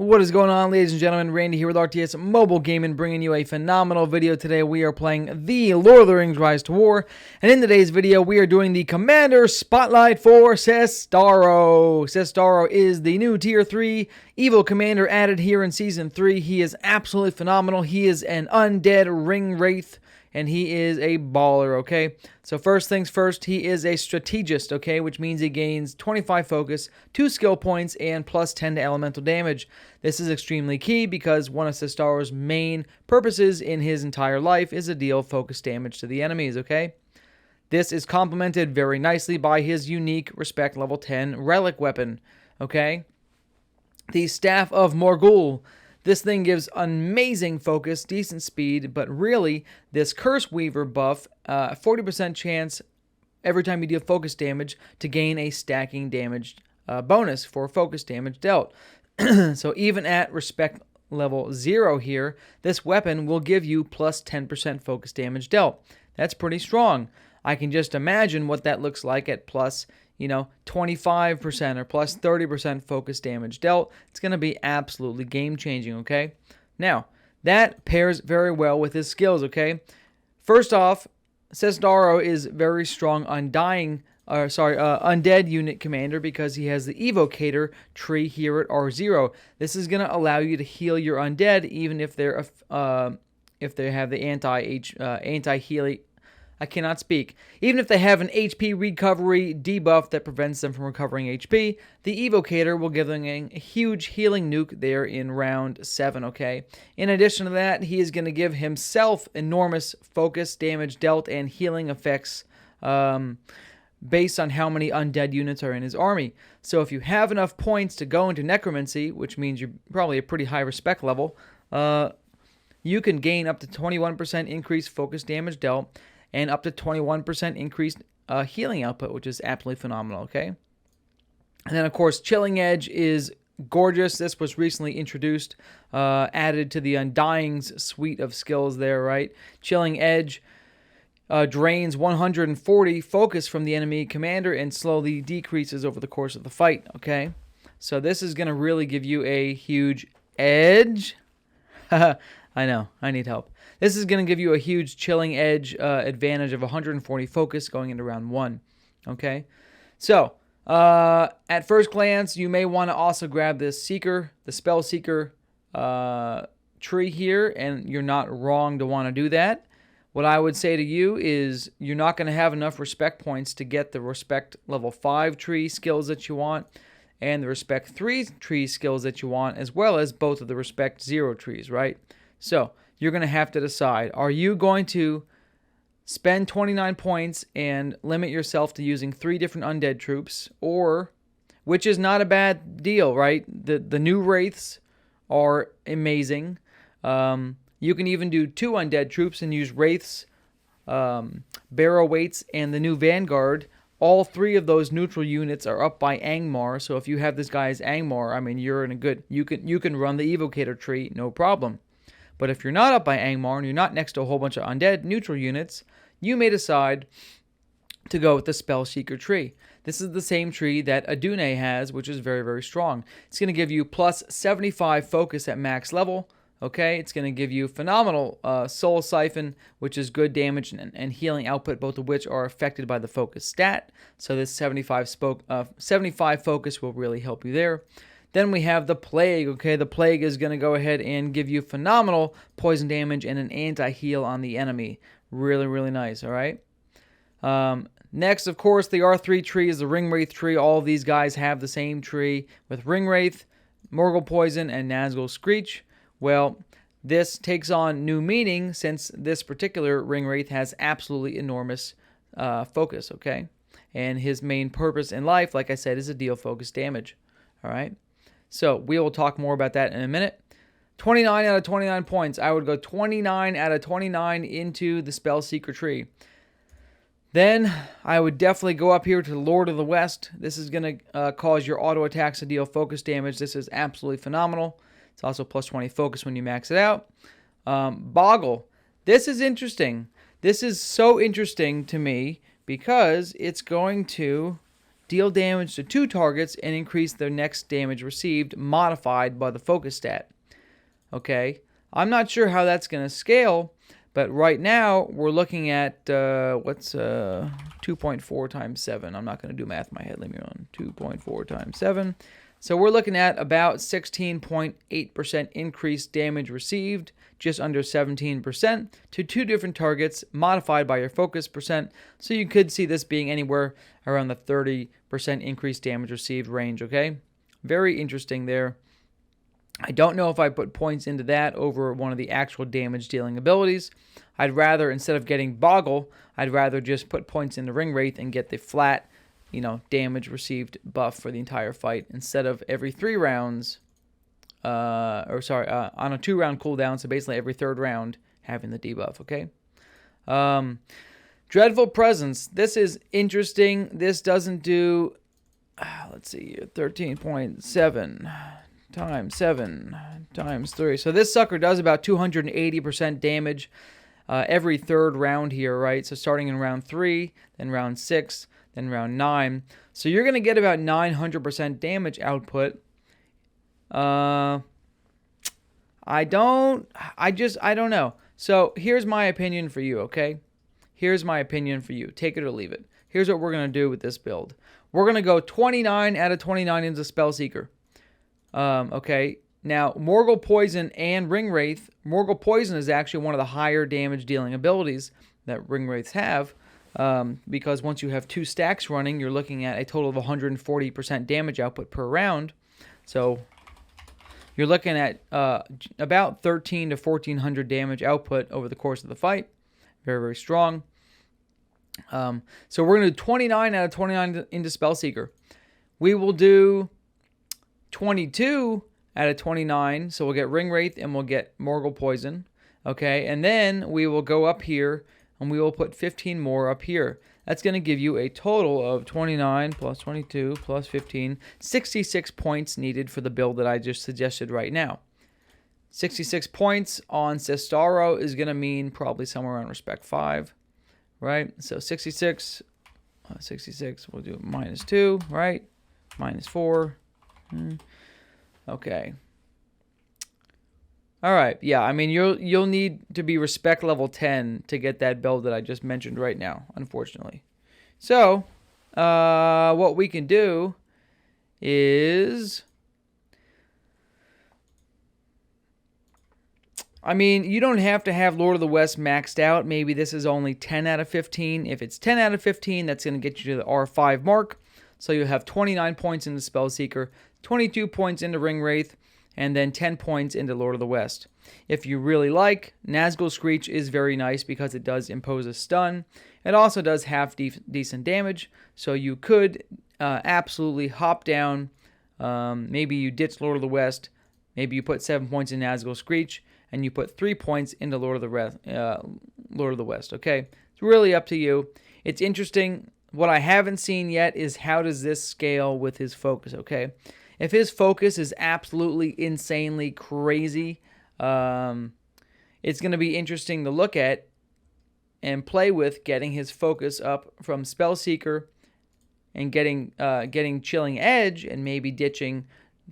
What is going on, ladies and gentlemen? Randy here with RTS Mobile Gaming, bringing you a phenomenal video today. We are playing the Lord of the Rings Rise to War, and in today's video we are doing the Commander Spotlight for Cestaro. Cestaro is the new Tier 3 evil commander added here in Season 3. He is absolutely phenomenal. He is an undead ring wraith, and he is a baller, okay? So first things first, he is a strategist, okay? Which means he gains 25 focus, 2 skill points, and plus 10 to elemental damage. This is extremely key because one of Cestaro's main purposes in his entire life is to deal focus damage to the enemies, okay? This is complemented very nicely by his unique Respect Level 10 relic weapon, okay? The Staff of Morgul. This thing gives amazing focus, decent speed, but really, this Curse Weaver buff, 40% chance every time you deal focus damage to gain a stacking damage bonus for focus damage dealt. So even at Respect Level 0 here, this weapon will give you plus 10% focus damage dealt. That's pretty strong. I can just imagine what that looks like at plus 25% or plus 30% focus damage dealt. It's going to be absolutely game-changing, okay? Now, that pairs very well with his skills, okay? First off, Cestaro is very strong undead unit commander because he has the evocator tree here at R0. This is going to allow you to heal your undead even if they have the anti-healing. I cannot speak. Even if they have an HP recovery debuff that prevents them from recovering HP, the Evocator will give them a huge healing nuke there in round 7, okay? In addition to that, he is going to give himself enormous focus damage dealt and healing effects based on how many undead units are in his army. So if you have enough points to go into Necromancy, which means you're probably a pretty high respect level, you can gain up to 21% increased focus damage dealt, and up to 21% increased healing output, which is absolutely phenomenal, okay? And then, of course, Chilling Edge is gorgeous. This was recently introduced, added to the Undying's suite of skills there, right? Chilling Edge drains 140 focus from the enemy commander and slowly decreases over the course of the fight, okay? So this is going to really give you a huge edge. I know, I need help. This is going to give you a huge Chilling Edge advantage of 140 focus going into round 1. Okay? So, at first glance, you may want to also grab this Seeker, the Spell Seeker tree here, and you're not wrong to want to do that. What I would say to you is you're not going to have enough respect points to get the Respect Level 5 tree skills that you want, and the Respect 3 tree skills that you want, as well as both of the Respect 0 trees, right? So, you're going to have to decide, are you going to spend 29 points and limit yourself to using 3 different undead troops, or, which is not a bad deal, right? The new Wraiths are amazing. You can even do 2 undead troops and use Wraiths, Barrow Weights, and the new Vanguard. All 3 of those neutral units are up by Angmar, so if you have this guy as Angmar, I mean, you're in a good, you can run the Evocator tree, no problem. But if you're not up by Angmar and you're not next to a whole bunch of undead neutral units, you may decide to go with the Spell Seeker tree. This is the same tree that Adune has, which is very, very strong. It's going to give you plus 75 focus at max level. Okay, it's going to give you phenomenal Soul Siphon, which is good damage and healing output, both of which are affected by the focus stat. So this 75 focus will really help you there. Then we have the Plague, okay? The Plague is going to go ahead and give you phenomenal poison damage and an anti-heal on the enemy. Really, really nice, all right? Next, of course, the R3 tree is the Ring Wraith tree. All of these guys have the same tree with Ring Wraith, Morgul Poison, and Nazgul Screech. Well, this takes on new meaning since this particular Ring Wraith has absolutely enormous focus, okay? And his main purpose in life, like I said, is to deal focus damage, all right? So, we will talk more about that in a minute. 29 out of 29 points. I would go 29 out of 29 into the Spell Seeker tree. Then, I would definitely go up here to the Lord of the West. This is going to cause your auto attacks to deal focus damage. This is absolutely phenomenal. It's also plus 20 focus when you max it out. Boggle. This is interesting. This is so interesting to me because it's going to deal damage to 2 targets and increase their next damage received modified by the focus stat. Okay, I'm not sure how that's going to scale, but right now we're looking at what's 2.4 times 7. I'm not going to do math in my head. Let me run 2.4 times 7. So we're looking at about 16.8% increased damage received, just under 17%, to 2 different targets modified by your focus percent. So you could see this being anywhere around the 30% increased damage received range, okay? Very interesting there. I don't know if I put points into that over one of the actual damage dealing abilities. I'd rather, instead of getting Boggle, I'd rather just put points into Ring Wraith and get the flat, damage received buff for the entire fight instead of every 3 rounds, on a 2-round cooldown, so basically every 3rd round having the debuff, okay? Dreadful Presence. This is interesting. This doesn't do, let's see here, 13.7 times 7 times 3. So this sucker does about 280% damage every 3rd round here, right? So starting in round 3, then round 6, then round 9. So you're going to get about 900% damage output. I don't know. So here's my opinion for you, okay? Here's my opinion for you. Take it or leave it. Here's what we're going to do with this build. We're going to go 29 out of 29 into Spellseeker. Okay. Now, Morgul Poison and Ring Wraith. Morgul Poison is actually one of the higher damage dealing abilities that Ring Wraiths have. Because once you have 2 stacks running, you're looking at a total of 140% damage output per round. So you're looking at about 13 to 1400 damage output over the course of the fight. Very, very strong. So we're going to do 29 out of 29 into Spellseeker. We will do 22 out of 29. So we'll get Ring Wraith and we'll get Morgul Poison. Okay, and then we will go up here and we will put 15 more up here. That's going to give you a total of 29 plus 22 plus 15, 66 points needed for the build that I just suggested right now. 66 points on Cestaro is going to mean probably somewhere around Respect 5, right? So 66, we'll do minus 2, right? Minus 4. Okay. All right. Yeah, I mean, you'll need to be Respect level 10 to get that build that I just mentioned right now, unfortunately. So, what we can do is, I mean, you don't have to have Lord of the West maxed out. Maybe this is only 10 out of 15. If it's 10 out of 15, that's going to get you to the R5 mark. So you have 29 points into Spellseeker, 22 points into Ring Wraith, and then 10 points into Lord of the West. If you really like, Nazgul Screech is very nice because it does impose a stun. It also does half decent damage, so you could absolutely hop down. Maybe you ditch Lord of the West, maybe you put 7 points in Nazgul Screech, and you put 3 points into Lord of the West, okay? It's really up to you. It's interesting. What I haven't seen yet is how does this scale with his focus, okay? If his focus is absolutely insanely crazy, it's going to be interesting to look at and play with getting his focus up from Spellseeker and getting Chilling Edge and maybe ditching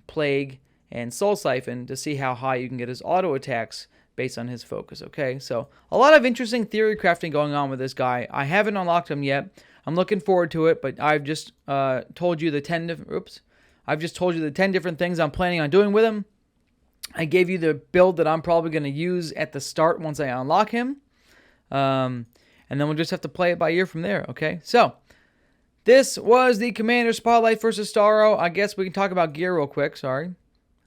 Plague and Soul Siphon to see how high you can get his auto attacks based on his focus, okay? So a lot of interesting theory crafting going on with this guy. I haven't unlocked him yet. I'm looking forward to it, but I've just told you the 10 different things I'm planning on doing with him. I gave you the build that I'm probably going to use at the start once I unlock him. And then we'll just have to play it by ear from there, okay? So, this was the Commander Spotlight for Cestaro. I guess we can talk about gear real quick, sorry.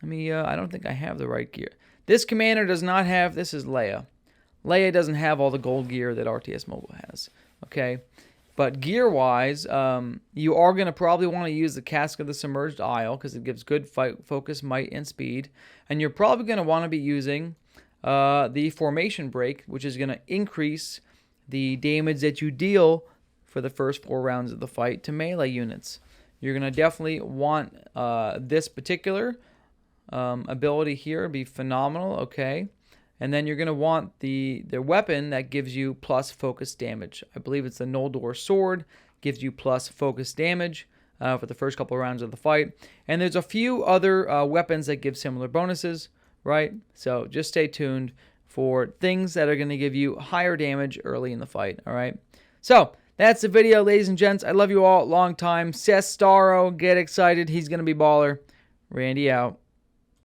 I don't think I have the right gear. This commander does not have, this is Leia. Leia doesn't have all the gold gear that RTS Mobile has, okay? But gear-wise, you are going to probably want to use the Cask of the Submerged Isle because it gives good focus, might, and speed. And you're probably going to want to be using the Formation Break, which is going to increase the damage that you deal for the first 4 rounds of the fight to melee units. You're going to definitely want this particular ability here, be phenomenal, okay? And then you're going to want the weapon that gives you plus focus damage. I believe it's the Noldor Sword, gives you plus focus damage. for the first couple of rounds of the fight. And there's a few other weapons that give similar bonuses, right? So just stay tuned for things that are going to give you higher damage early in the fight, all right? So that's the video, ladies and gents. I love you all. Long time. Cestaro, get excited. He's going to be baller. Randy out.